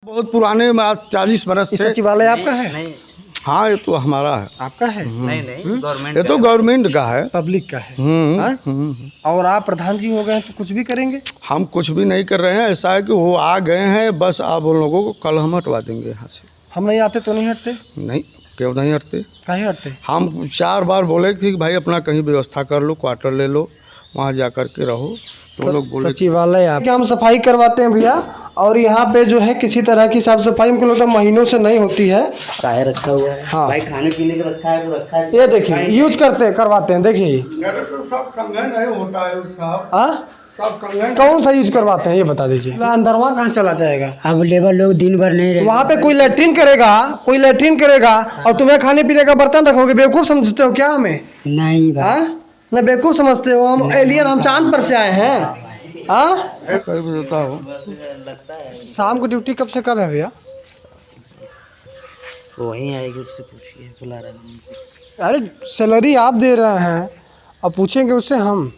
बहुत पुराने 40 बरस से। सचिवालय आपका है? नहीं हाँ, ये तो हमारा है। आपका है? नहीं गवर्नमेंट ये तो गवर्नमेंट का है, पब्लिक का है। हम्म, हाँ? और आप प्रधान जी हो गए हैं तो कुछ भी करेंगे? हम कुछ भी नहीं कर रहे हैं। ऐसा है कि वो आ गए हैं, बस आप उन लोगों को कल हम हटवा देंगे यहाँ से। हम नहीं आते तो नहीं हटते? नहीं, क्यों नहीं हटते? काहे हटते? हम 4 बार बोले थे कि भाई अपना कहीं व्यवस्था कर लो, क्वार्टर ले लो, वहाँ जा कर के रहो। तो लोग बोले सचिवालय आप हम सफाई करवाते हैं भैया, और यहाँ पे जो है किसी तरह की साफ सफाई हमको लगता है महीनों से नहीं होती है। काहे रखा हुआ है? हाँ। भाई खाने पीने का रखा है तो रखा है। ये देखिए यूज करते हैं, करवाते हैं, देखिए। सब कंगन नहीं होता है साहब, हाँ, सब कंगन। कौन सा यूज करवाते हैं ये बता दीजिए। अंदरवा कहाँ चला जाएगा? अब लेबर लोग दिन भर नहीं रहे। वहाँ पे कोई लैट्रिन करेगा और तुम्हें खाने पीने का बर्तन रखोगे। बेवकूफ़ समझते हो क्या हमें? नहीं भाई। हाँ, ना बेवकूफ़ समझते हो? हम एलियन, हम चांद पर से आए हैं। हाँ, कहीं भी देता हो। शाम को ड्यूटी कब से कब है भैया? वहीं आएगी, उससे पूछिए, बुला रहा हूँ। अरे सैलरी आप दे रहे हैं और पूछेंगे उससे हम?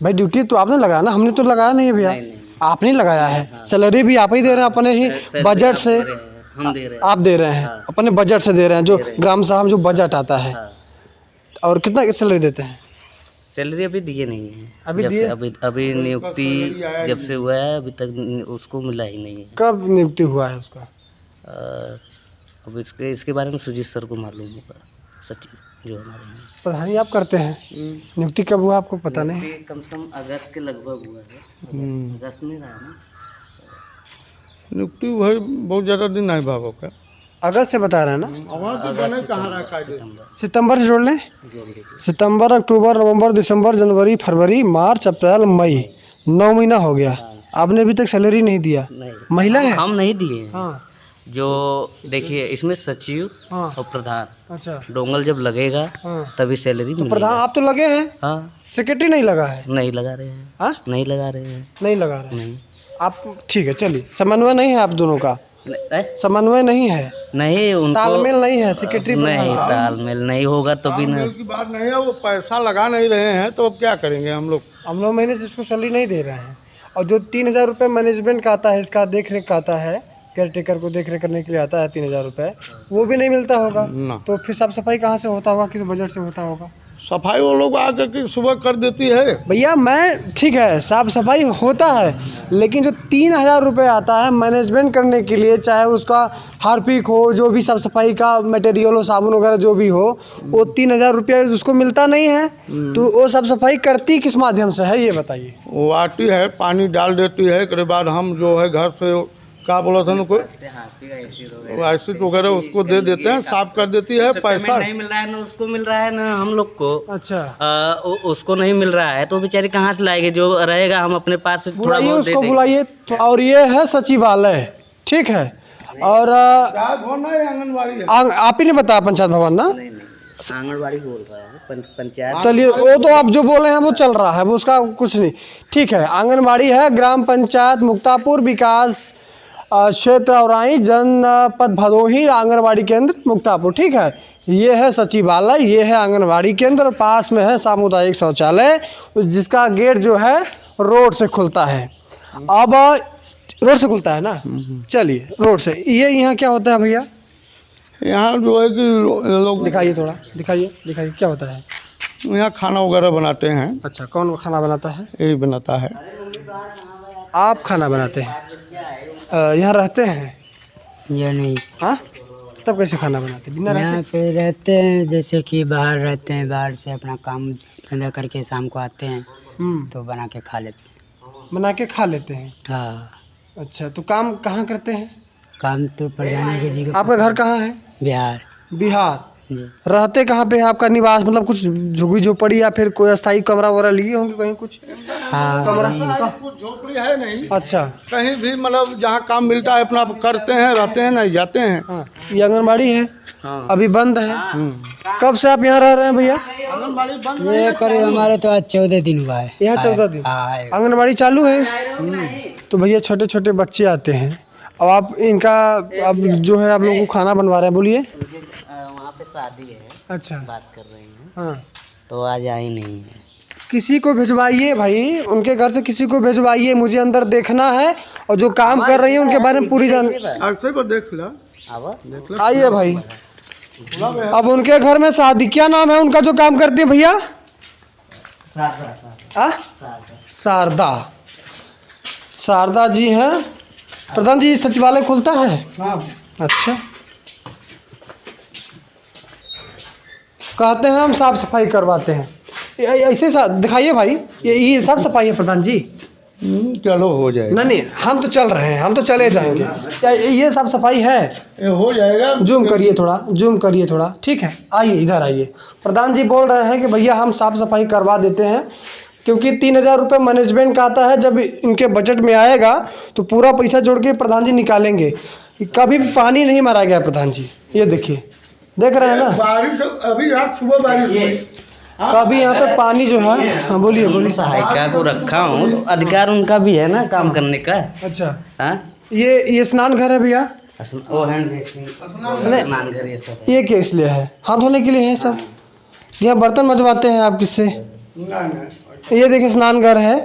भाई ड्यूटी तो आपने लगाया ना, हमने तो लगाया नहीं है भैया। आपने लगाया है। सैलरी भी आप ही दे रहे हैं अपने ही बजट से। हम दे रहे हैं। आप दे रहे हैं अपने बजट से दे रहे हैं, जो ग्राम सभा जो बजट आता है। और कितना सैलरी देते हैं? सैलरी अभी दिए नहीं है। अभी जब दिए? से अभी नियुक्ति जब से हुआ है अभी तक उसको मिला ही नहीं है। कब नियुक्ति हुआ है उसका? अब इसके बारे में सुजीत सर को मालूम होगा, सचिव जो हमारे हैं। प्रधानी आप करते हैं, नियुक्ति कब हुआ आपको पता नहीं? कम से कम अगस्त के लगभग हुआ है। अगस्त में रहा ना नियुक्ति भाई, बहुत ज़्यादा दिन नहीं बाबा का। अगस्त से बता रहे हैं ना? सितंबर सितंबर से जोड़ लें। सितंबर, अक्टूबर, नवंबर, दिसंबर, जनवरी, फरवरी, मार्च, अप्रैल, मई, 9 महीना हो गया। आपने अभी तक सैलरी नहीं दिया। नहीं, महिला है? हम नहीं दिए हैं। हाँ। जो देखिए इसमें सचिव हाँ। और प्रधान अच्छा। डोंगल जब लगेगा हाँ। तभी सैलरी तो मिलेगा। प्रधान आप तो लगे हैं, हाँ, सेक्रेटरी नहीं लगा है? नहीं लगा रहे हैं। हाँ, नहीं लगा रहे हैं। नहीं लगा रहे हैं नहीं आप? ठीक है, चलिए। समन्वय नहीं है आप दोनों का? समन्वय नहीं है, नहीं उनको तालमेल नहीं है सेक्रेटरी नहीं, तालमेल नहीं होगा तो भी तालमेल की बात नहीं है, वो पैसा लगा नहीं रहे हैं तो अब क्या करेंगे हम लोग। हम 9 महीने से इसको सैलरी नहीं दे रहे हैं। और जो 3,000 रुपये मैनेजमेंट का आता है, इसका देख रेख का आता है, केयर टेकर को देख रेख करने के लिए आता है 3,000 रुपये, वो भी नहीं मिलता होगा। ना। तो फिर साफ सफाई कहाँ से होता होगा, किस बजट से होता होगा? सफाई वो लोग आकर के सुबह कर देती है। भैया मैं ठीक है, साफ सफाई होता है, लेकिन जो 3,000 रुपये आता है मैनेजमेंट करने के लिए, चाहे उसका हार्पिक हो, जो भी साफ सफाई का मटेरियल हो, साबुन वगैरह जो भी हो, वो 3,000 रुपये उसको मिलता नहीं है। तो वो साफ सफाई करती किस माध्यम से है ये बताइए? वो आती है, पानी डाल देती है, उसके बाद हम जो है घर से क्या बोला था उनको, एसिड वगैरह उसको दे देते हैं, साफ कर देती है। पैसा नहीं मिल रहा है ना उसको मिल रहा है ना हम लोग को। अच्छा। उसको नहीं मिल रहा है तो बेचारी कहाँ से लाएंगे? जो रहेगा हम अपने पास से थोड़ा बुलाइए बहुत दे उसको, देंगे। बुलाइए। और ये है सचिवालय, ठीक है। और आंगनबाड़ी है। आप ही ने बताया पंचायत भवन ना? नहीं, आंगनबाड़ी बोल रहा है, पंचायत। चलिए, वो तो आप जो बोले हैं वो चल रहा है, वो उसका कुछ नहीं, ठीक है। आंगनबाड़ी है, ग्राम पंचायत मुक्तापुर विकास क्षेत्र औराई, जनपद भदोही, आंगनबाड़ी केंद्र मुक्तापुर, ठीक है। ये है सचिवालय, ये है आंगनबाड़ी केंद्र, पास में है सामुदायिक शौचालय, जिसका गेट जो है रोड से खुलता है। अब रोड से खुलता है ना? चलिए, रोड से। ये यहाँ क्या होता है भैया? यहाँ जो है कि लोग दिखाइए, थोड़ा दिखाइए, दिखाइए क्या होता है यहाँ खाना वगैरह बनाते हैं। अच्छा, कौन खाना बनाता है? यही बनाता है। आप खाना बनाते हैं? यहाँ रहते हैं? ये नहीं। हाँ, तब कैसे खाना बनाते हैं? बिना यहाँ रहते? पे रहते हैं, जैसे कि बाहर रहते हैं, बाहर से अपना काम धंधा करके शाम को आते हैं तो बना के खा लेते हैं। बना के खा लेते हैं। हाँ। अच्छा, तो काम कहाँ करते हैं? काम तो पड़ जाने की जगह। आपका घर कहाँ है? बिहार। बिहार। जी। रहते कहाँ पे है आपका निवास? मतलब कुछ झुग्गी झोपड़ी या फिर कोई अस्थाई कमरा वगैरह लिए होंगे कहीं कुछ? हाँ। कुछ झोपड़ी है नहीं, अच्छा। कहीं भी मतलब जहाँ काम मिलता है अपना करते हैं, रहते हैं, नहीं जाते हैं। हाँ, ये आंगनबाड़ी है। हाँ। अभी बंद है। कब से आप यहाँ रह रहे हैं भैया? आंगनबाड़ी बंद। ये करीब हमारे तो आज 14 दिन हुआ है। यहाँ 14 दिन हाँ। आंगनबाड़ी चालू है। तो भैया छोटे छोटे बच्चे आते हैं, अब आप इनका अब जो है आप लोगों को खाना बनवा रहे हैं, बोलिए। वहाँ पे शादी है, अच्छा। बात कर रहे हैं हाँ, तो आज आई नहीं है। किसी को भिजवाइए भाई, उनके घर से किसी को भिजवाइए, मुझे अंदर देखना है और जो काम कर रही है उनके बारे में पूरी जान। ऐसे को देख ला। आइए भाई, अब उनके घर में शादी, क्या नाम है उनका जो काम करती है भैया? शारदा। शारदा जी हैं। प्रधान जी सचिवालय खुलता है? अच्छा, कहते हैं हम साफ सफाई करवाते हैं, ऐसे दिखाइए भाई, ये साफ सफाई है प्रधान जी? चलो हो जाएगा। नहीं, हम तो चल रहे हैं, हम तो चले जाएंगे। क्या ये साफ सफाई है? हो जाएगा। जूम करिए थोड़ा, ठीक है। आइए इधर आइए। प्रधान जी बोल रहे हैं कि भैया हम साफ सफाई करवा देते हैं, क्योंकि 3,000 रुपये मैनेजमेंट का आता है। जब इनके बजट में आएगा तो पूरा पैसा जोड़ के प्रधान जी निकालेंगे। कभी भी पानी नहीं मारा गया प्रधान जी, ये देखिए, देख रहे हैं ना? बारिश अभी रात सुबह बारिश हुई। कभी यहाँ पे पानी जो है, हाँ बोलिए। सहायिका को रखा हूँ तो अधिकार उनका भी है ना काम करने का। अच्छा, हाँ, ये स्नान घर है भैया? वो हैंड स्नान घर ये सब ये क्या इसलिए है? हाथ धोने के लिए है सब? यहाँ बर्तन मजवाते हैं आप किससे? ये देखिए स्नान घर है।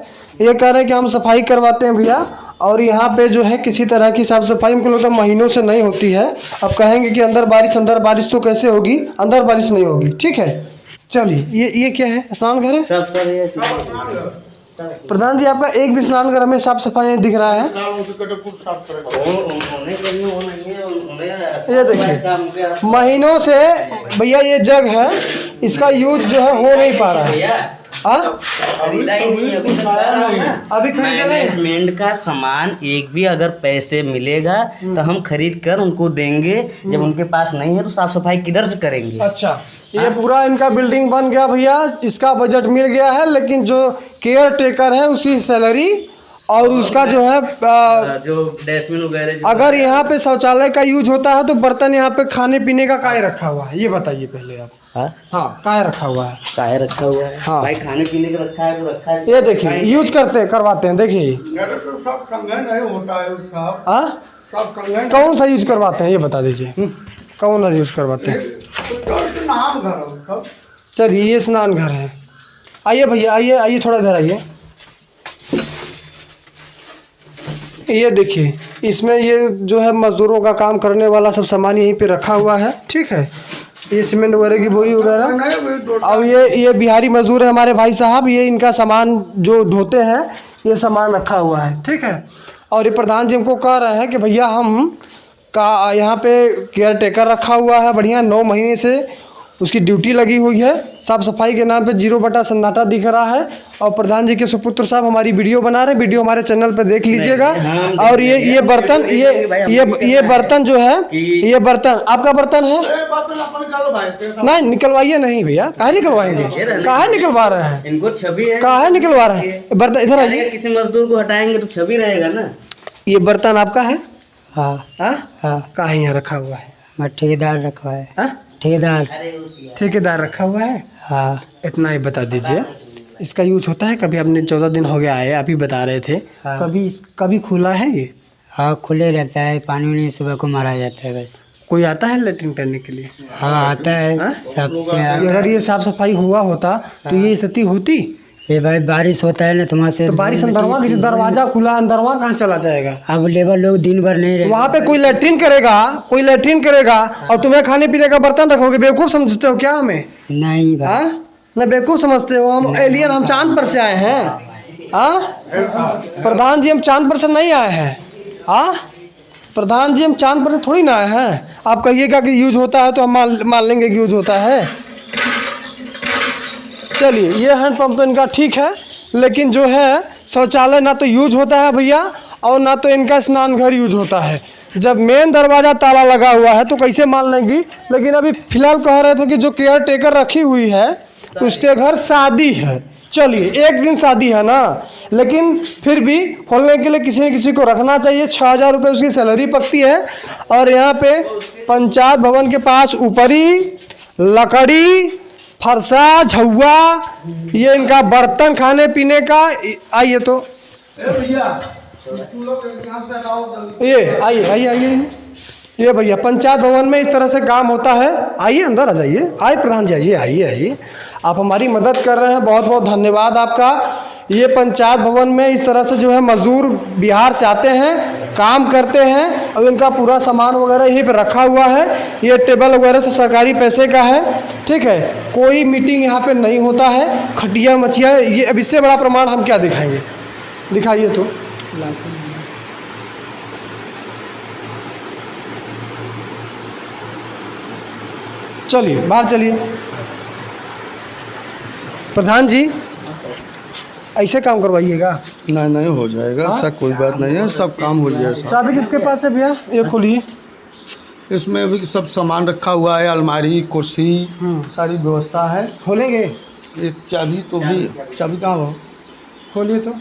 ये कह रहे हैं कि हम सफाई करवाते हैं भैया, और यहाँ पे जो है किसी तरह की साफ सफाई हमको लगता है महीनों से नहीं होती है। अब कहेंगे कि अंदर बारिश तो कैसे होगी, अंदर बारिश नहीं होगी। ठीक है, चलिए। ये क्या है? स्नान घर है सब ये प्रधान जी? आपका एक भी स्नान घर हमें साफ सफाई नहीं दिख रहा है। ये देखिए महीनों से भैया ये जग है, इसका यूज जो है हो नहीं पा रहा है। अभी मैनेजमेंट का सामान एक भी अगर पैसे मिलेगा तो हम खरीद कर उनको देंगे। जब उनके पास नहीं है तो साफ सफाई किधर से करेंगे? अच्छा, ये पूरा इनका बिल्डिंग बन गया भैया, इसका बजट मिल गया है, लेकिन जो केयर टेकर है उसकी सैलरी और उसका जो है जो डस्टबिन वगैरह, अगर यहाँ पे शौचालय का यूज होता है तो बर्तन यहाँ पे खाने पीने का काय रखा हुआ है? ये बताइए पहले आप। हाँ, काय रखा हुआ है? काय रखा हुआ है? हाँ भाई, खाने पीने का रखा है तो रखा है। ये देखिए यूज करवाते हैं, देखिए सब कंगन नहीं होता है साहब। हाँ, सब कंगन कौन सा यूज करवाते हैं ये बता दीजिए, कौन सा यूज करवाते हैं? नाम घर। चलिए, ये स्नान घर है। आइए भैया, आइए थोड़ा इधर आइए। ये देखिए, इसमें ये जो है मजदूरों का काम करने वाला सब सामान यहीं पे रखा हुआ है। ठीक है, ये सीमेंट वगैरह की बोरी वगैरह। अब ये बिहारी मजदूर है हमारे भाई साहब, ये इनका सामान जो ढोते हैं ये सामान रखा हुआ है। ठीक है, और ये प्रधान जी हमको कह रहे हैं कि भैया हम का यहाँ पे केयर टेकर रखा हुआ है बढ़िया, 9 महीने से उसकी ड्यूटी लगी हुई है। साफ़ सफाई के नाम पे 0 सन्नाटा दिख रहा है। और प्रधान जी के सुपुत्र साहब हमारी वीडियो बना रहे हैं, वीडियो हमारे चैनल पे देख लीजिएगा। और ये बर्तन ये बर्तन जो है, ये बर्तन आपका बर्तन है? नहीं निकलवाइए, नहीं भैया, काहे निकलवाएंगे, काहे निकलवा रहे हैं? इनको छवि है, काहे निकलवा रहे हैं बर्तन? इधर आइए। किसी मजदूर को हटाएंगे तो छवि रहेगा ना। ये बर्तन आपका है? हाँ हाँ, काहे यहाँ रखा हुआ है? मैं ठेकेदार रखा है। हाँ? ठेकेदार रखा हुआ है। हाँ, इतना ही बता दीजिए, इसका यूज होता है? कभी आपने 14 दिन हो गया आए, अभी बता रहे थे। हाँ। कभी खुला है ये? हाँ, खुले रहता है, पानी वानी सुबह को मारा जाता है बस। कोई आता है लेटरिन करने के लिए? हाँ आता है, सब अगर ये साफ सफाई हुआ होता तो ये स्थिति होती? ये भाई बारिश होता है ना, तो वहाँ से तो बारिश अंदरवा, किसी दरवाजा खुला अंदरवा कहाँ चला जाएगा? अब लेबर लोग दिन भर नहीं रहे, वहाँ पे कोई लेटरिन करेगा और तुम्हें खाने पीने का बर्तन रखोगे? बेवकूफ़ समझते हो क्या हमें? नहीं भाई, हाँ ना, बेवकूफ़ समझते हो? हम एलियन, हम चांद पर से आए हैं। हाँ प्रधान जी, हम चांद पर से नहीं आए हैं। हाँ प्रधान जी, हम चांद पर से थोड़ी ना आए हैं। आप कहिएगा कि यूज होता है तो हम मान लेंगे कि यूज होता है। चलिए, ये हैंडपम्प तो इनका ठीक है, लेकिन जो है शौचालय ना तो यूज होता है भैया, और ना तो इनका स्नान घर यूज होता है। जब मेन दरवाज़ा ताला लगा हुआ है तो कैसे मान लेंगी? लेकिन अभी फ़िलहाल कह रहे थे कि जो केयर टेकर रखी हुई है उसके घर शादी है। चलिए, एक दिन शादी है ना, लेकिन फिर भी खोलने के लिए किसी न किसी को रखना चाहिए। 6,000 रुपये उसकी सैलरी पकती है। और यहाँ पे पंचायत भवन के पास ऊपरी लकड़ी, फरसा, झुआ, ये इनका बर्तन खाने पीने का। आइए तो ये आइए ये भैया पंचायत भवन में इस तरह से काम होता है। आइए अंदर आ जाइए, आइए प्रधान जी, आइए। आप हमारी मदद कर रहे हैं, बहुत बहुत धन्यवाद आपका। ये पंचायत भवन में इस तरह से जो है मजदूर बिहार से आते हैं, काम करते हैं और इनका पूरा सामान वगैरह यहीं पे रखा हुआ है। ये टेबल वगैरह सब सरकारी पैसे का है, ठीक है। कोई मीटिंग यहाँ पे नहीं होता है, खटिया मचिया। ये अब इससे बड़ा प्रमाण हम क्या दिखाएंगे, दिखाइए तो। चलिए बाहर चलिए। प्रधान जी ऐसे काम करवाइएगा। नहीं नहीं हो जाएगा, ऐसा कोई बात नहीं है, सब काम हो जाएगा। चाबी किसके पास है भैया, ये खोलिए। इसमें भी सब सामान रखा हुआ है, अलमारी, कुर्सी, सारी व्यवस्था है। खोलेंगे, एक चाबी तो भी, चाबी कहाँ हो, खोलिए तो।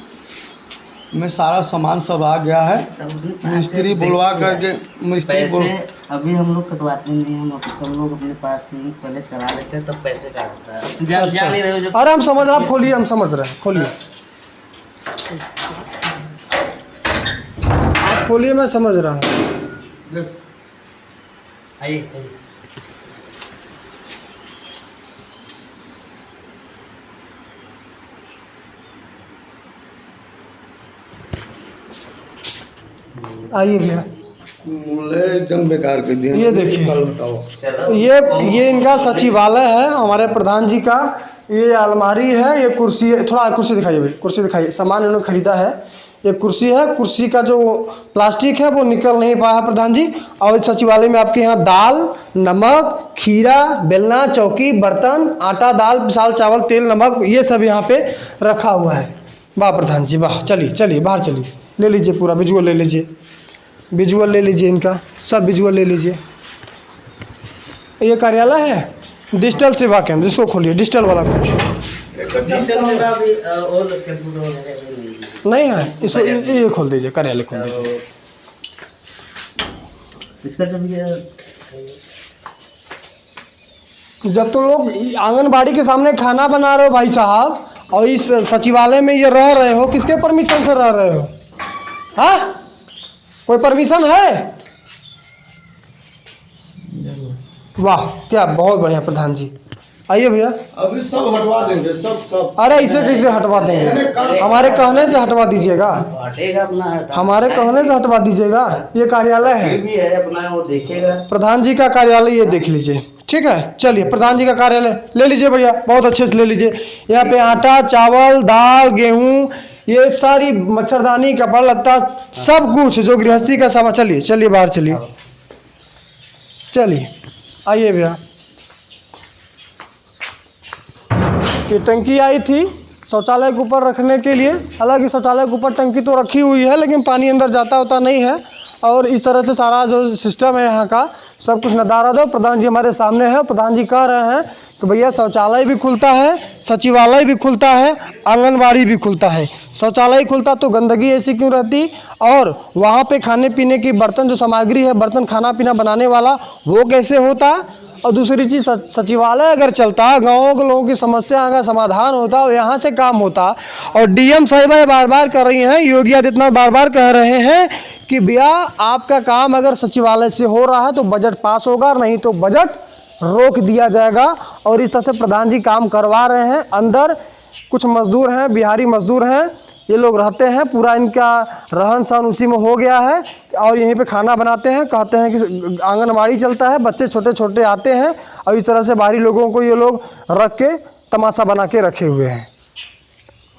में सारा सामान सब आ गया है। मिस्त्री बुलवा करके, मिस्त्री बोल, अभी हम लोग कटवाते नहीं, हम लोग अपने पास से ही पहले करा लेते हैं, तब पैसे काटता है। जान नहीं रहे हो जो। अरे हम समझ रहे हैं, आप खोलिए, हम समझ रहे हैं, खोलिए आप खोलिए, मैं समझ रहा हूँ। आइए आइए भैया, एकदम बेकार कर दिया। ये देखिए, बताओ, ये इनका सचिवालय है, हमारे प्रधान जी का। ये अलमारी है, ये कुर्सी है। थोड़ा कुर्सी दिखाइए भाई, कुर्सी दिखाइए। सामान इन्होंने खरीदा है। ये कुर्सी है, कुर्सी का जो प्लास्टिक है वो निकल नहीं पाया प्रधान जी। और इस सचिवालय में आपके यहाँ दाल, नमक, खीरा, बेलना, चौकी, बर्तन, आटा, दाल, विशाल चावल, तेल, नमक, ये सब यहाँ पे रखा हुआ है। वाह प्रधान जी वाह। चलिए चलिए बाहर चलिए, ले लीजिए पूरा विजुअल ले लीजिए, विजुअल ले लीजिए, इनका सब विजुअल ले लीजिए। ये कार्यालय है, डिजिटल सेवा केंद्र, इसको खोलिए, डिजिटल वाला खोलिए। नहीं है, इसको ये खोल दीजिए, कार्यालय खोल दीजिए। इसका जब तो लोग आंगनबाड़ी के सामने खाना बना रहे हो भाई साहब, और इस सचिवालय में ये रह रहे हो, किसके परमिशन से रह रहे हो? हाँ, कोई परमिशन है? वाह, क्या बहुत बढ़िया प्रधान जी। आइए भैया, अभी सब हटवा देंगे, सब। अरे इसे कैसे हटवा देंगे? हमारे कहने से हटवा दीजिएगा, हमारे कहने से हटवा दीजिएगा। ये कार्यालय है, भी है अपना, वो देखेगा। प्रधान जी का कार्यालय, ये देख लीजिए, ठीक है। चलिए प्रधान जी का कार्यालय ले लीजिए भैया, बहुत अच्छे से ले लीजिए। यहाँ पे आटा, चावल, दाल, गेहूँ, ये सारी मच्छरदानी, कपड़ा लत्ता, सब कुछ जो गृहस्थी का सामान। चलिए चलिए बाहर चलिए, चलिए आइए भैया। ये टंकी आई थी शौचालय के ऊपर रखने के लिए। हालांकि शौचालय के ऊपर टंकी तो रखी हुई है, लेकिन पानी अंदर जाता होता नहीं है। और इस तरह से सारा जो सिस्टम है यहाँ का, सब कुछ नज़ारा दो। प्रधान जी हमारे सामने है, प्रधान जी कह रहे हैं कि भैया शौचालय भी खुलता है, सचिवालय भी खुलता है, आंगनबाड़ी भी खुलता है। शौचालय खुलता तो गंदगी ऐसी क्यों रहती, और वहाँ पे खाने पीने की बर्तन जो सामग्री है, बर्तन खाना पीना बनाने वाला, वो कैसे होता। और दूसरी चीज़, सचिवालय अगर चलता, गाँव के लोगों की समस्या का समाधान होता और यहाँ से काम होता। और डीएम साहिबा बार बार कर रही हैं, योगी आदित्यनाथ बार बार कह रहे हैं कि भैया आपका काम अगर सचिवालय से हो रहा है तो बजट पास होगा, नहीं तो बजट रोक दिया जाएगा। और इस तरह से प्रधान जी काम करवा रहे हैं। अंदर कुछ मजदूर हैं, बिहारी मजदूर हैं, ये लोग रहते हैं, पूरा इनका रहन सहन उसी में हो गया है। और यहीं पे खाना बनाते हैं, कहते हैं कि आंगनबाड़ी चलता है, बच्चे छोटे छोटे आते हैं और इस तरह से बाहरी लोगों को ये लोग रख के तमाशा बना के रखे हुए हैं।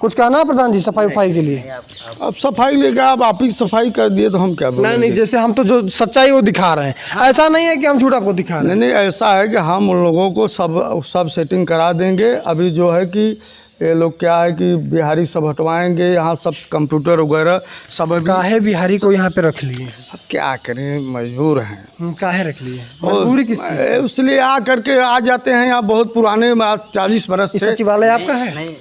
कुछ कहना है प्रधान जी सफाई उफाई के लिए? अब सफाई लेकर आप ही सफाई कर दिए तो हम क्या बोलेंगे? नहीं, जैसे हम तो जो सच्चाई वो दिखा रहे हैं, ऐसा नहीं है कि हम झूठ आपको दिखा रहे हैं। नहीं, ऐसा है कि हम उन लोगों को सब सेटिंग करा देंगे। अभी जो है कि ये लोग क्या है कि बिहारी सब हटवाएंगे, यहाँ सब कंप्यूटर वगैरह सब। काहे बिहारी को यहाँ पे रख लिए? अब क्या करें, मजबूर हैं। काहे रख लिए? मजबूरी किस? इसलिए आ करके आ जाते हैं यहाँ, बहुत पुराने 40 बरस से। सचिवालय आपका है? नहीं,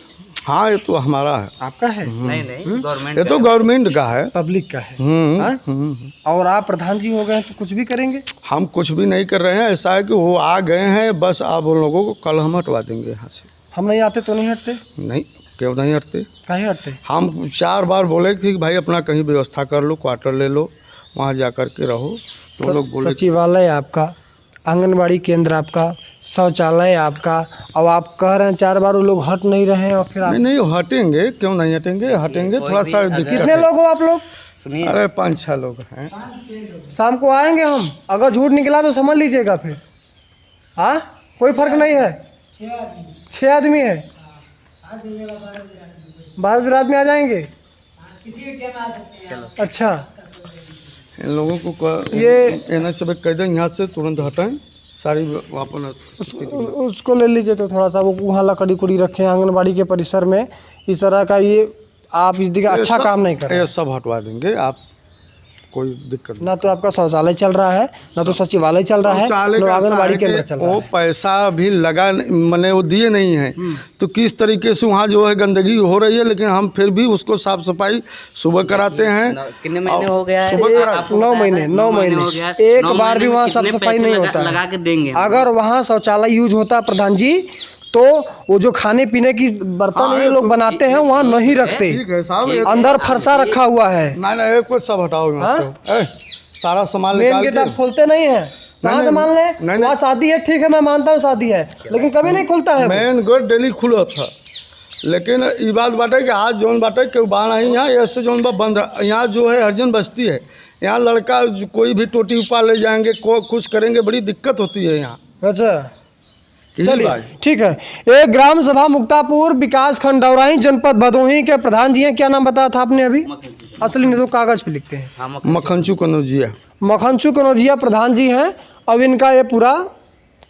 हाँ, ये तो हमारा है। आपका है? नहीं, गवर्नमेंट, ये तो गवर्नमेंट का है, पब्लिक का है। हाँ? और आप प्रधान जी हो गए तो कुछ भी करेंगे? हम कुछ भी नहीं कर रहे हैं। ऐसा है कि वो आ गए हैं, बस आप उन लोगों को कल हम हटवा देंगे यहाँ से। हम नहीं आते तो नहीं हटते? नहीं, क्यों नहीं हटते? काहे हटते? हम 4 बार बोले थे कि भाई अपना कहीं व्यवस्था कर लो, क्वार्टर ले लो, वहाँ जा कर के रहो। तो लोग बोले सचिवालय आपका, आंगनबाड़ी केंद्र आपका, शौचालय आपका, अब आप कह रहे हैं 4 बार वो लोग हट नहीं रहे हैं और फिर आप नहीं नहीं हटेंगे, क्यों नहीं हटेंगे, हटेंगे, थोड़ा सा दिक्कत कितने है। लोग हो आप लोग? सुनिए, अरे 5-6 लोग हैं। शाम को आएंगे हम, अगर झूठ निकला तो समझ लीजिएगा फिर। हाँ, कोई फर्क नहीं है। 6 आदमी है, 12 रात में आ जाएंगे। चलो अच्छा, इन लोगों को ये सब कह दें यहाँ से तुरंत हटाएं सारी वापन। उसको ले लीजिए तो थोड़ा सा, वो वहाँ लकड़ी कुड़ी रखे हैं आंगनबाड़ी के परिसर में। इस तरह का ये आप इस दिखा अच्छा काम नहीं कर रहे। ये सब हटवा देंगे आप, कोई दिक्कत नहीं। ना तो आपका शौचालय चल रहा है, ना तो सचिवालय चल रहा है, शौचालय ना का आंगनबाड़ी ऐसा केंद्र है चल कि रहा वो है। पैसा भी लगा मैंने वो दिए नहीं हैं, तो किस तरीके से वहाँ जो है गंदगी हो रही है, लेकिन हम फिर भी उसको साफ सफाई सुबह कराते हैं। कितने महीने हो गया है? सुबह करा- आपको 9 बताया महीने, था, 9 महीने हो गया। एक 9 बार भी महीने वहाँ में साफ कितने सफाई पैसे नहीं लगा- होता है। लगा के देंगे हम। अगर वहाँ शौचालय यूज होता है प्रधान जी, तो वो जो खाने पीने की बर्तन ये लोग बनाते हैं वहाँ नहीं रखते, ठीक है साहब, ये अंदर फरसा रखा हुआ है। नहीं नहीं ये कुछ सब हटाओ यहाँ से। सारा सामान मेन निकाल गेट के आप खोलते नहीं है, कहाँ नहीं, से मान ले? नहीं, वहाँ शादी है, ठीक है मैं मानता हूँ शादी है, लेकिन कभी नहीं खुलता है वो। मेन गेट डेली खुला था, लेकिन ये बात बाटे कि आज जोन बाटे क्यों बाढ़ आई यहाँ, ऐसे जोन बा बंद है। यहाँ जो है हरिजन बस्ती है, यहाँ लड़का कोई भी टोटी ऊपर ले जाएंगे, कुछ करेंगे, बड़ी दिक्कत होती है यहाँ। अच्छा, यही चलिए बात। ठीक है। एक ग्राम सभा मुक्तापुर विकास खंड डौराई जनपद भदोही के प्रधान जी हैं, क्या नाम बताया था आपने अभी? असली में तो कागज पे लिखते हैं। हाँ, मक्खनचू कनौजिया। मखनचू कनौजिया प्रधान जी हैं। अब इनका ये पूरा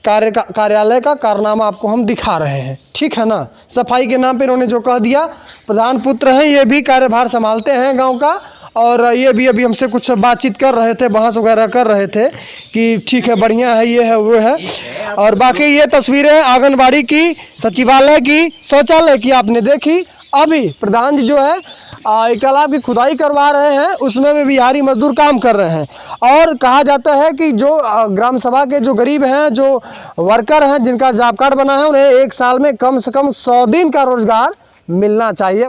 कार्यालय का कारनामा आपको हम दिखा रहे हैं, ठीक है ना। सफाई के नाम पे इन्होंने जो कह दिया, प्रधान पुत्र हैं, ये भी कार्यभार संभालते हैं गांव का, और ये भी अभी हमसे कुछ बातचीत कर रहे थे, बहस वगैरह कर रहे थे कि ठीक है, बढ़िया है, ये है, वो है। और बाकी ये तस्वीरें आंगनबाड़ी की, सचिवालय की, शौचालय की आपने देखी। अभी प्रधान जी जो है एक तालाब की खुदाई करवा रहे हैं, उसमें भी बिहारी मजदूर काम कर रहे हैं। और कहा जाता है कि जो ग्राम सभा के जो गरीब हैं, जो वर्कर हैं, जिनका जॉब कार्ड बना है, उन्हें 1 साल में कम से कम 100 दिन का रोजगार मिलना चाहिए।